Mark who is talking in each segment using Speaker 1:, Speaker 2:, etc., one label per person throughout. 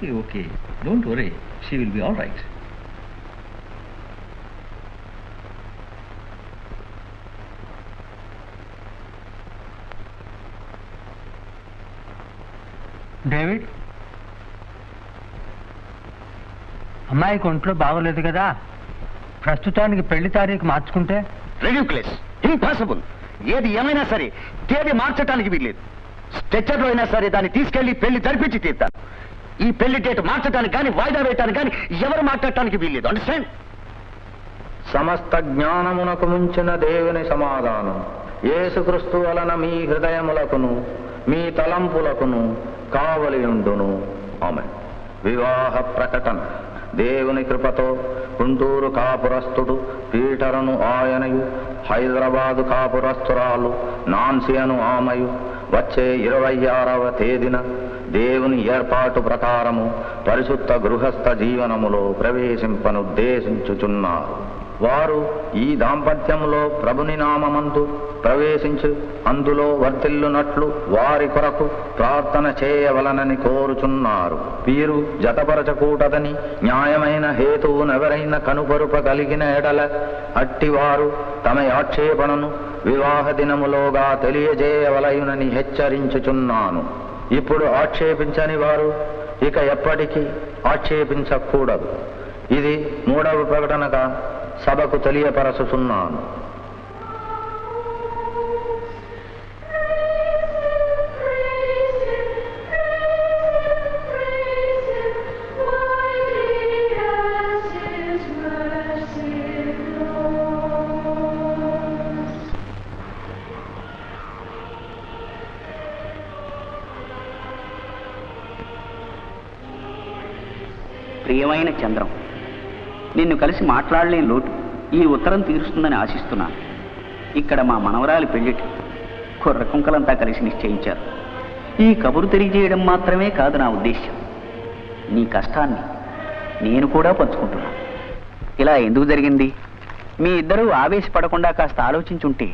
Speaker 1: Okay. Don't worry. She will be all right.
Speaker 2: David, అమ్మాయికి ఒంట్లో బాగోలేదు కదా, ప్రస్తుతానికి పెళ్లి తారీఖు మార్చుకుంటే?
Speaker 3: రెడ్యూక్లెస్, ఇంపాసిబుల్. ఏది ఏమైనా సరే తేదీ మార్చడానికి వీల్లేదు. స్ట్రెచ్చర్లో అయినా సరే దాన్ని తీసుకెళ్లి పెళ్లి జరిపించి తీరుతాను. ఈ పెళ్లి డేట్ మార్చడానికి కానీ వాయిదా వేయటానికి కానీ ఎవరు మాట్లాడటానికి వీల్లేదు. అండర్స్టాండ్?
Speaker 4: సమస్త జ్ఞానమునకు ముంచిన దేవుని సమాధానం యేసుక్రీస్తు వలన మీ హృదయములకును మీ తలంపులకును కావలియుండును. ఆమేన్. వివాహ ప్రకటన. దేవుని కృపతో గుంటూరు కాపురస్తుడు పీటరును ఆయనయు, హైదరాబాదు కాపురస్తురాలు నాన్సీ అను ఆమెయు వచ్చే 26వ తేదీన దేవుని ఏర్పాటు ప్రకారము పరిశుద్ధ గృహస్థ జీవనములో ప్రవేశింపనుద్దేశించుచున్నారు. వారు ఈ దాంపత్యములో ప్రభుని నామమందు ప్రవేశించు అందులో వర్తిల్లునట్లు వారి కొరకు ప్రార్థన చేయవలనని కోరుచున్నారు. వీరు జతపరచకూడదని న్యాయమైన హేతువునెవరైనా కనుపరుపగలిగిన ఎడల అట్టివారు తమ ఆక్షేపణను వివాహ దినములోగా తెలియజేయవలయునని హెచ్చరించుచున్నాను. ఇప్పుడు ఆక్షేపించని వారు ఇక ఎప్పటికీ ఆక్షేపించకూడదు. ఇది 3వ ప్రకటనగా సభకు తెలియపరచుతున్నాను.
Speaker 3: ప్రియమైన చంద్రం, నిన్ను కలిసి మాట్లాడలేని లోటు ఈ ఉత్తరం తీరుస్తుందని ఆశిస్తున్నాను. ఇక్కడ మా మనవరాలి పెళ్లిటి కుర్ర కుంకలంతా కలిసి నిశ్చయించారు. ఈ కబురు తెలియజేయడం మాత్రమే కాదు నా ఉద్దేశ్యం. నీ కష్టాన్ని నేను కూడా పంచుకుంటున్నాను. ఇలా ఎందుకు జరిగింది? మీ ఇద్దరూ ఆవేశపడకుండా కాస్త ఆలోచించుంటే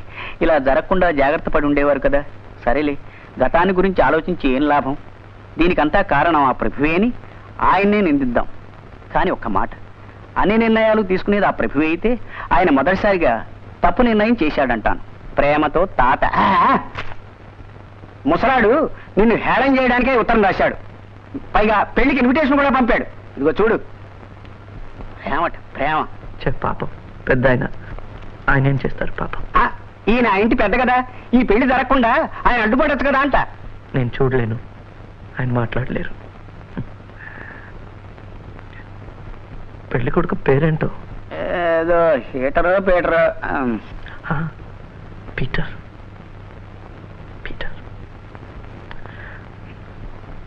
Speaker 3: ఇలా జరగకుండా జాగ్రత్త పడి ఉండేవారు కదా. సరేలే, గతాన్ని గురించి ఆలోచించి ఏం లాభం? దీనికంతా కారణం ఆ ప్రభువే అని ఆయన్నే నిందిద్దాం. కానీ ఒక్క మాట, అన్ని నిర్ణయాలు తీసుకునేది ఆ ప్రభువే అయితే ఆయన మొదటిసారిగా తప్పు నిర్ణయం చేశాడంటాను. ప్రేమతో తాత ముసలాడు నిన్ను హేళన చేయడానికే ఉత్తరం రాశాడు. పైగా పెళ్లికి ఇన్విటేషన్ కూడా పంపాడు. ఇదిగో చూడు. ప్రేమట ప్రేమ.
Speaker 1: పాపం పెద్ద ఆయన ఏం చేస్తారు పాపం?
Speaker 3: ఈయన ఇంటి పెద్ద కదా, ఈ పెళ్లి జరగకుండా ఆయన అడ్డుపడచ్చు కదా అంట.
Speaker 1: నేను చూడలేను, ఆయన మాట్లాడలేరు. పెళ్లి కొడుకు పేరేంటో?
Speaker 3: ఏదో హీటరో పీటరో.
Speaker 1: పీటర్. పీటర్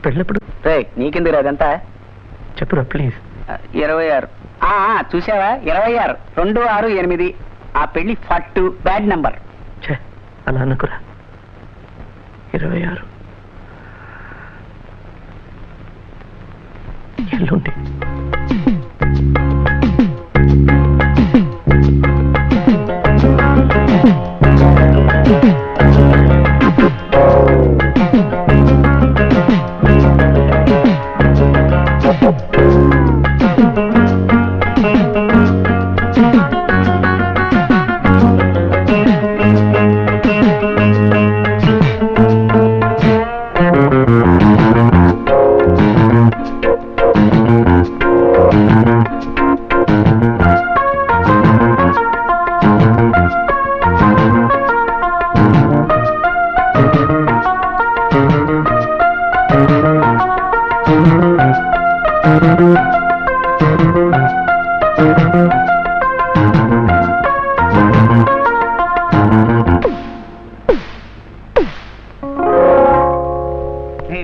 Speaker 1: పెళ్ళప్పుడు
Speaker 3: నీకెందుకు అదంతా?
Speaker 1: చెప్పురా ప్లీజ్.
Speaker 3: 26. చూసావా, 26 268. ఆ పెళ్లి ఫట్టు, బ్యాడ్ నంబర్.
Speaker 1: అలా అనుకురా. 26 ఎల్లుండి.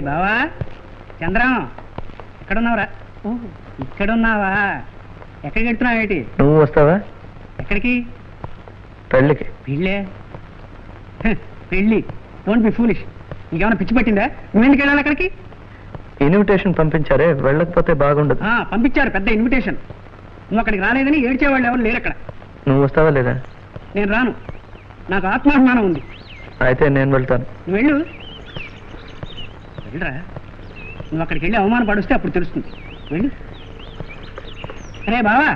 Speaker 2: బావా చంద్రం, ఎక్కడున్నావురా? ఇక్కడున్నావా? ఎక్కడికి వెళ్తున్నావు? ఏంటి
Speaker 1: నువ్వు వస్తావా?
Speaker 2: ఎక్కడికి?
Speaker 1: పెళ్ళికి.
Speaker 2: పెళ్ళే? పెళ్ళి? Don't be foolish. నీకేమైనా పిచ్చి పట్టిందా? నువ్వెందుకు వెళ్ళాలి అక్కడికి?
Speaker 1: ఇన్విటేషన్ పంపించారే, వెళ్ళకపోతే బాగుండదు.
Speaker 2: పంపించారు, పెద్ద ఇన్విటేషన్. నువ్వు అక్కడికి రాలేదని ఏడ్చేవాళ్ళు ఎవరు లేరు అక్కడ.
Speaker 1: నువ్వు వస్తావా లేదా?
Speaker 2: నేను రాను, నాకు ఆత్మాభిమానం ఉంది.
Speaker 1: అయితే నేను వెళ్తాను.
Speaker 2: నువ్వు వెళ్ళు. వెళ్ళరా. నువ్వు అక్కడికి వెళ్ళి అవమానం పడిస్తే అప్పుడు తెలుస్తుంది. వెళ్ళి. అరే బావా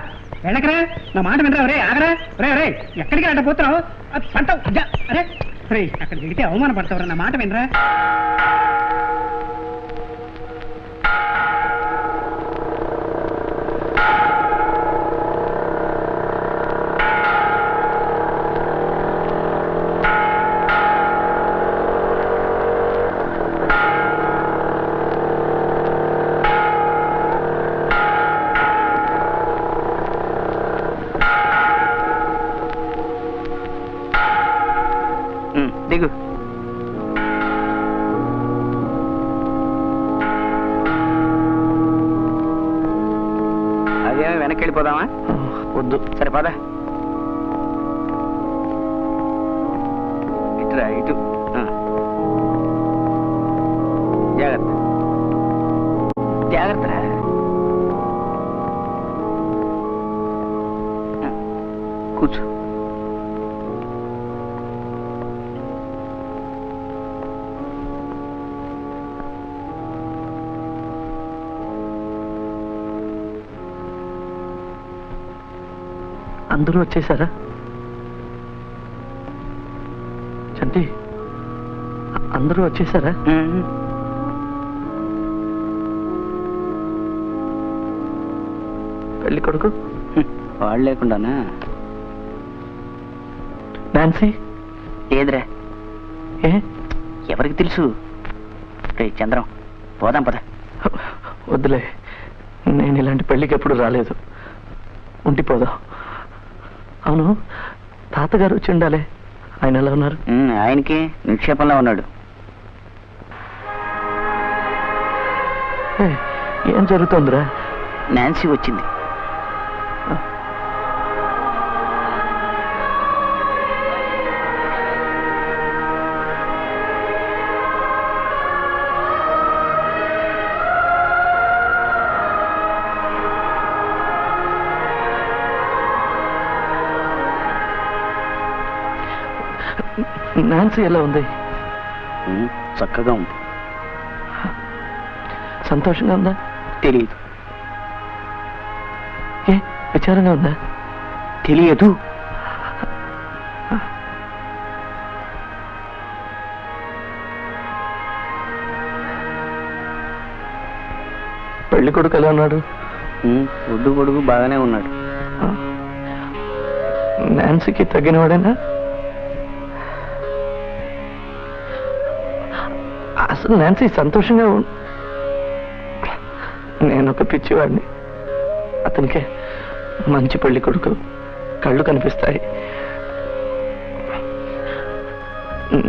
Speaker 2: వెళ్ళకరా, నా మాట వినరా. రే ఆగరా. రే ఎక్కడికి అడ్డ పోతున్నావు? పంటావు. అరే రే అక్కడికి వెళితే అవమానం పడతావురా, నా మాట వినరా.
Speaker 3: దిగు. అదేమో వెనక్కి వెళ్ళిపోదామా?
Speaker 1: వద్దు.
Speaker 3: సరే పద. ఇటురా ఇటు. జాగ్రత్త జాగ్రత్త. కూర్చో.
Speaker 1: అందరూ వచ్చేసారా? చంటి, అందరూ వచ్చేసారా? పెళ్లి కొడుకు
Speaker 3: వాళ్ళు లేకుండానా?
Speaker 1: నాన్సీ
Speaker 3: ఏదిరా?
Speaker 1: ఏ
Speaker 3: ఎవరికి తెలుసు? రే చంద్రం, పోదాం పద.
Speaker 1: వద్దులే, నేను ఇలాంటి పెళ్లికి ఎప్పుడు రాలేదు. ఉండిపోదాం. అవును, తాతగారు వచ్చి ఉండాలి. ఆయన ఎలా ఉన్నారు?
Speaker 3: ఆయనకి నిక్షేపంలో ఉన్నాడు.
Speaker 1: ఏం జరుగుతుందిరా?
Speaker 3: నాన్సీ వచ్చింది.
Speaker 1: నాన్సీ ఎలా ఉంది?
Speaker 3: చక్కగా ఉంది.
Speaker 1: సంతోషంగా ఉందా?
Speaker 3: తెలియదు.
Speaker 1: ఏ విచారంగా ఉందా?
Speaker 3: తెలియదు.
Speaker 1: పెళ్లి కొడుకు ఎలా ఉన్నాడు?
Speaker 3: ఒడ్డు కొడుకు బాగానే ఉన్నాడు.
Speaker 1: నాన్సీకి తగ్గినవాడేనా? అసలు నాన్సీ సంతోషంగా నేను ఒక పిచ్చివాడిని. అతనికే మంచి పెళ్లి కొడుకు, కళ్ళు కనిపిస్తాయి.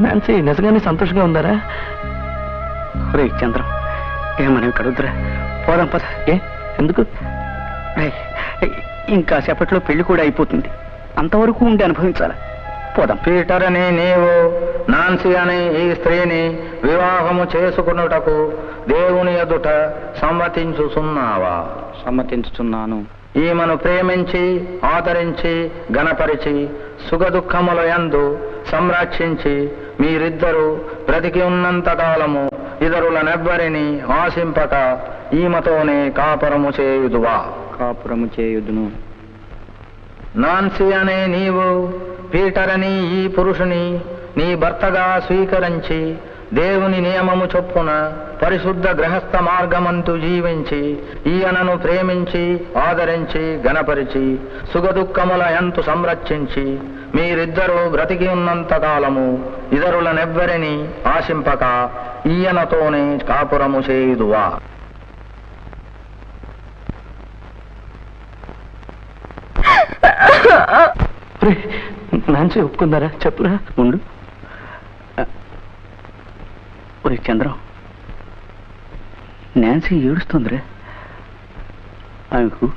Speaker 1: నాన్సీ నిజంగానే సంతోషంగా ఉందారా?
Speaker 3: రే చంద్రం, ఏమని కడుగుతురా? పోదాం పద.
Speaker 1: ఏ ఎందుకు?
Speaker 3: ఇంకా సేపట్లో పెళ్లి కూడా అయిపోతుంది. అంతవరకు ఉండి అనుభవించాలి. పోదాం.
Speaker 4: పీటర్ అని నీవు నాన్సీ అనే ఈ స్త్రీని వివాహము చేసుకున్నటకు దేవుని ఎదుట సమ్మతించుచున్నావా?
Speaker 3: సమ్మతించుచున్నాను.
Speaker 4: ఈమెను ప్రేమించి ఆదరించి గణపరిచి సుఖదుఖముల యందు సంరక్షించి మీరిద్దరూ బ్రతికి ఉన్నంత కాలము ఇతరులనెవ్వరిని ఆశింపక ఈమెతోనే కాపురము చేయుదువా?
Speaker 3: కాపురము చేయుదును.
Speaker 4: నాన్సీ అనే నీవు పీటర్ అని ఈ పురుషుని నీ భర్తగా స్వీకరించి దేవుని నియమము చొప్పున పరిశుద్ధ గృహస్థ మార్గమంతు జీవించి ఈయనను ప్రేమించి ఆదరించి గణపరిచి సుఖదుఖముల యందు సంరక్షించి మీరిద్దరూ బ్రతికి ఉన్నంత కాలము ఇతరులనెవ్వరిని ఆశింపక ఈయనతోనే కాపురము చేయుదువా?
Speaker 1: నాన్సీ ఒప్పుకుందారా? చెప్పురా.
Speaker 3: ఉండు. ఒరే చంద్రం, నాన్సీ ఏడుస్తుందిరా. ఆమెకు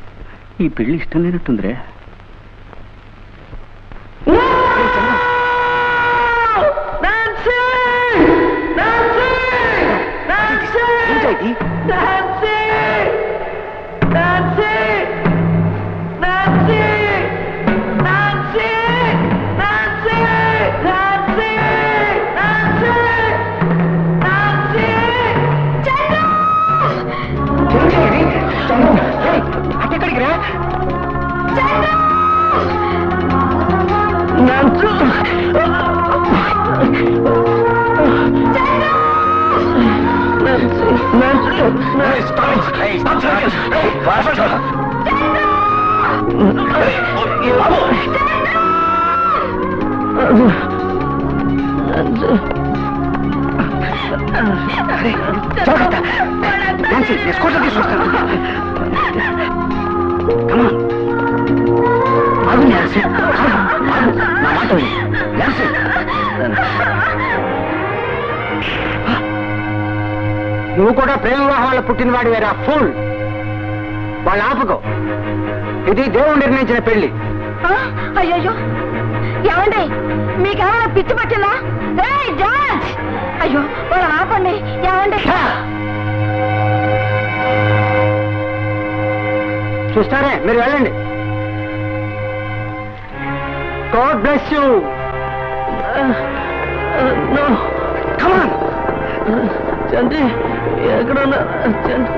Speaker 3: ఈ పెళ్లి ఇష్టం లేనట్టుందిరా.
Speaker 4: నువ్వు కూడా ప్రేమ వివాహాల పుట్టినవాడి వేరా ఫుల్. వాళ్ళు ఆపుకో, ఇది దేవుడు నిర్ణయించిన పెళ్లి.
Speaker 5: అయ్యో ఏమండి మీకేమైనా పిచ్చి పట్టిందా? జార్జ్ అయ్యో వాళ్ళు ఆపండి. ఏమండి
Speaker 4: చూస్తారే, మీరు వెళ్ళండి. God bless you. Come on
Speaker 1: Chanti, ఎక్కడున్నా చంటి?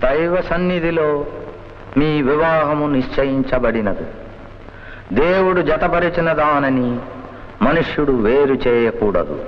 Speaker 4: దైవ సన్నిధిలో మీ వివాహము నిశ్చయించబడినది. దేవుడు జతపరిచిన దానని మనుష్యుడు వేరు చేయకూడదు.